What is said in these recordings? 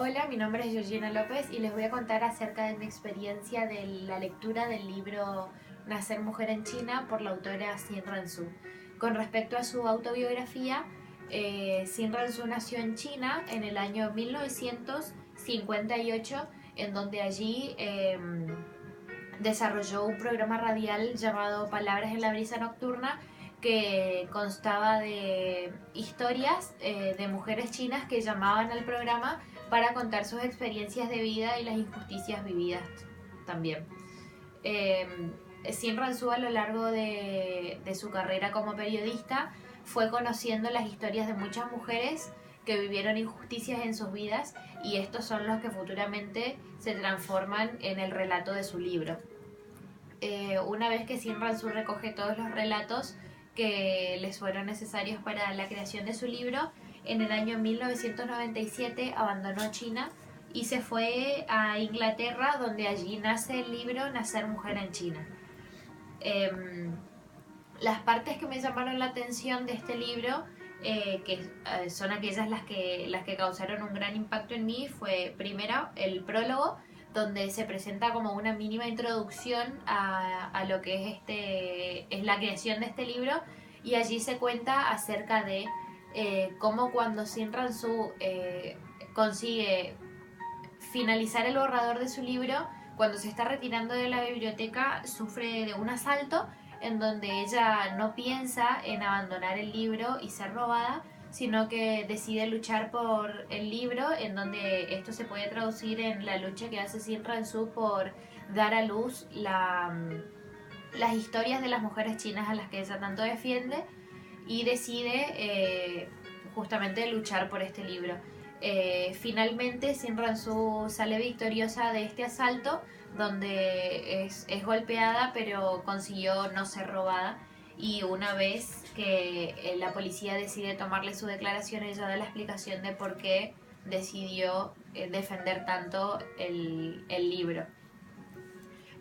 Hola, mi nombre es Georgina López y les voy a contar acerca de mi experiencia de la lectura del libro Nacer Mujer en China por la autora Xin Ransu. Con respecto a su autobiografía, Xin Ransu nació en China en el año 1958, en donde allí desarrolló un programa radial llamado Palabras en la Brisa Nocturna, que constaba de historias de mujeres chinas que llamaban al programa para contar sus experiencias de vida y las injusticias vividas también. Eh, Sin Ransu, a lo largo de su carrera como periodista, fue conociendo las historias de muchas mujeres que vivieron injusticias en sus vidas, y estos son los que futuramente se transforman en el relato de su libro. Una vez que Sin Ransu recoge todos los relatos que les fueron necesarios para la creación de su libro, en el año 1997 abandonó China y se fue a Inglaterra, donde allí nace el libro Nacer Mujer en China. Las partes que me llamaron la atención de este libro, que son aquellas las que causaron un gran impacto en mí, fue primero el prólogo, donde se presenta como una mínima introducción a lo que es la creación de este libro, y allí se cuenta acerca de cómo cuando Sin Ransu consigue finalizar el borrador de su libro, cuando se está retirando de la biblioteca sufre de un asalto en donde ella no piensa en abandonar el libro y ser robada, sino que decide luchar por el libro, en donde esto se puede traducir en la lucha que hace Sin Ransu por dar a luz las historias de las mujeres chinas a las que ella tanto defiende, y decide justamente luchar por este libro. Finalmente Sin Ransu sale victoriosa de este asalto, donde es golpeada, pero consiguió no ser robada, y una vez que la policía decide tomarle su declaración, ella da la explicación de por qué decidió defender tanto el libro.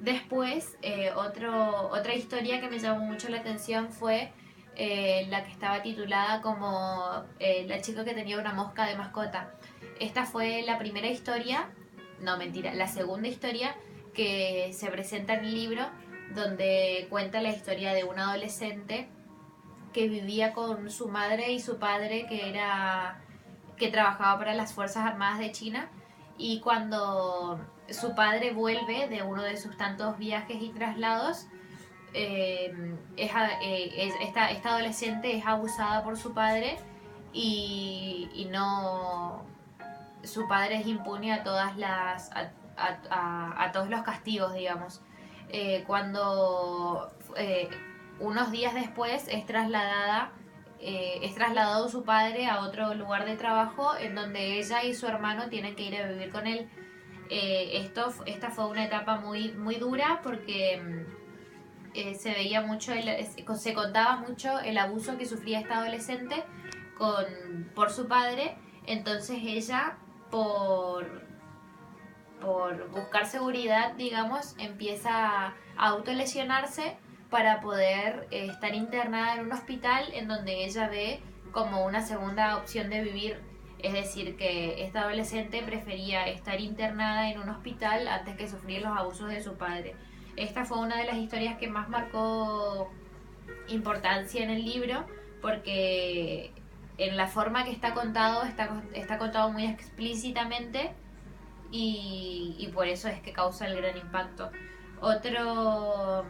Después, otra historia que me llamó mucho la atención fue la que estaba titulada como La chica que tenía una mosca de mascota. Esta fue la primera historia, no mentira, la segunda historia que se presenta en el libro, donde cuenta la historia de un adolescente que vivía con su madre y su padre, que trabajaba para las Fuerzas Armadas de China, y cuando su padre vuelve de uno de sus tantos viajes y traslados, esta adolescente es abusada por su padre, y no, su padre es impune a todas a todos los castigos, digamos. Cuando unos días después es trasladado su padre a otro lugar de trabajo, en donde ella y su hermano tienen que ir a vivir con él. Esta fue una etapa muy dura, porque se veía mucho, se contaba mucho el abuso que sufría esta adolescente por su padre. Entonces ella, por buscar seguridad, digamos, empieza a autolesionarse para poder estar internada en un hospital, en donde ella ve como una segunda opción de vivir. Es decir, que esta adolescente prefería estar internada en un hospital antes que sufrir los abusos de su padre. Esta fue una de las historias que más marcó importancia en el libro, porque en la forma que está contado, está contado muy explícitamente, y por eso es que causa el gran impacto. Otro,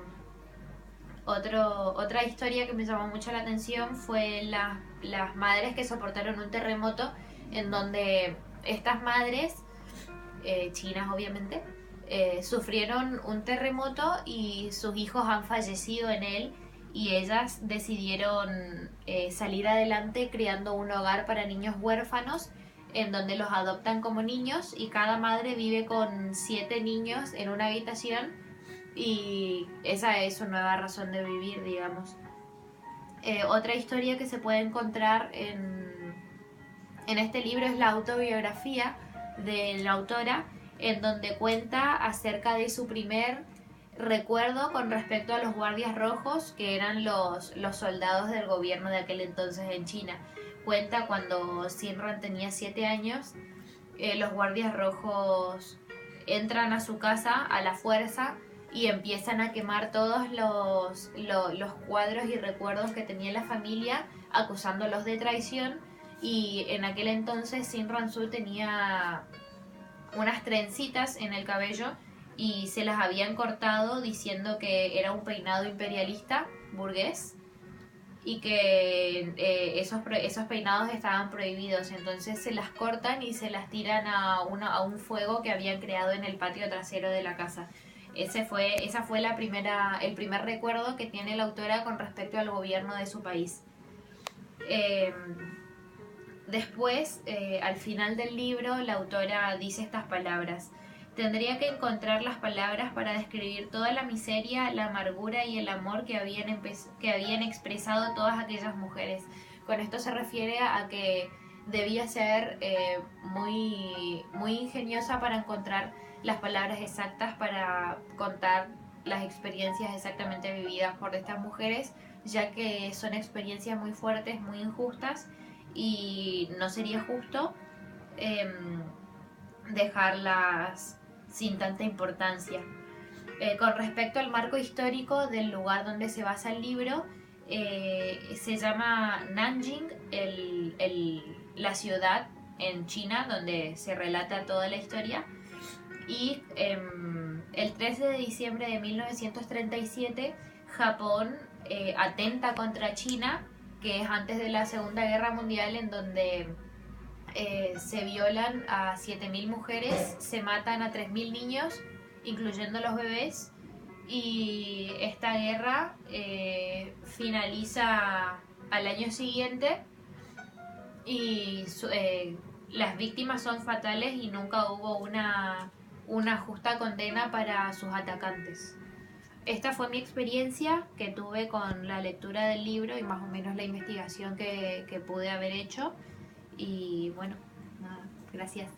Otra historia que me llamó mucho la atención fue las madres que soportaron un terremoto, en donde estas madres, chinas obviamente, sufrieron un terremoto y sus hijos han fallecido en él, y ellas decidieron salir adelante creando un hogar para niños huérfanos, en donde los adoptan como niños, y cada madre vive con 7 niños en una habitación, y esa es su nueva razón de vivir, digamos. Otra historia que se puede encontrar en este libro es la autobiografía de la autora, en donde cuenta acerca de su primer recuerdo con respecto a los guardias rojos, que eran los soldados del gobierno de aquel entonces en China. Cuenta cuando Sinran tenía 7 años, los guardias rojos entran a su casa a la fuerza y empiezan a quemar todos los cuadros y recuerdos que tenía la familia, acusándolos de traición. Y en aquel entonces Sin Ransu tenía unas trencitas en el cabello y se las habían cortado diciendo que era un peinado imperialista burgués y que esos peinados estaban prohibidos. Entonces se las cortan y se las tiran a un fuego que habían creado en el patio trasero de la casa. Esa fue el primer recuerdo que tiene la autora con respecto al gobierno de su país. Después, al final del libro, la autora dice estas palabras: tendría que encontrar las palabras para describir toda la miseria, la amargura y el amor que habían expresado todas aquellas mujeres. Con esto se refiere a que debía ser muy ingeniosa para encontrar las palabras exactas para contar las experiencias exactamente vividas por estas mujeres, ya que son experiencias muy fuertes, muy injustas, y no sería justo eh, dejarlas sin tanta importancia. Con respecto al marco histórico del lugar donde se basa el libro, se llama Nanjing, la ciudad en China donde se relata toda la historia. Y el 13 de diciembre de 1937, Japón atenta contra China, que es antes de la Segunda Guerra Mundial, en donde se violan a 7.000 mujeres, se matan a 3.000 niños, incluyendo los bebés, y esta guerra finaliza al año siguiente y las víctimas son fatales y nunca hubo una justa condena para sus atacantes. Esta fue mi experiencia que tuve con la lectura del libro y más o menos la investigación que pude haber hecho. Y bueno, nada, gracias.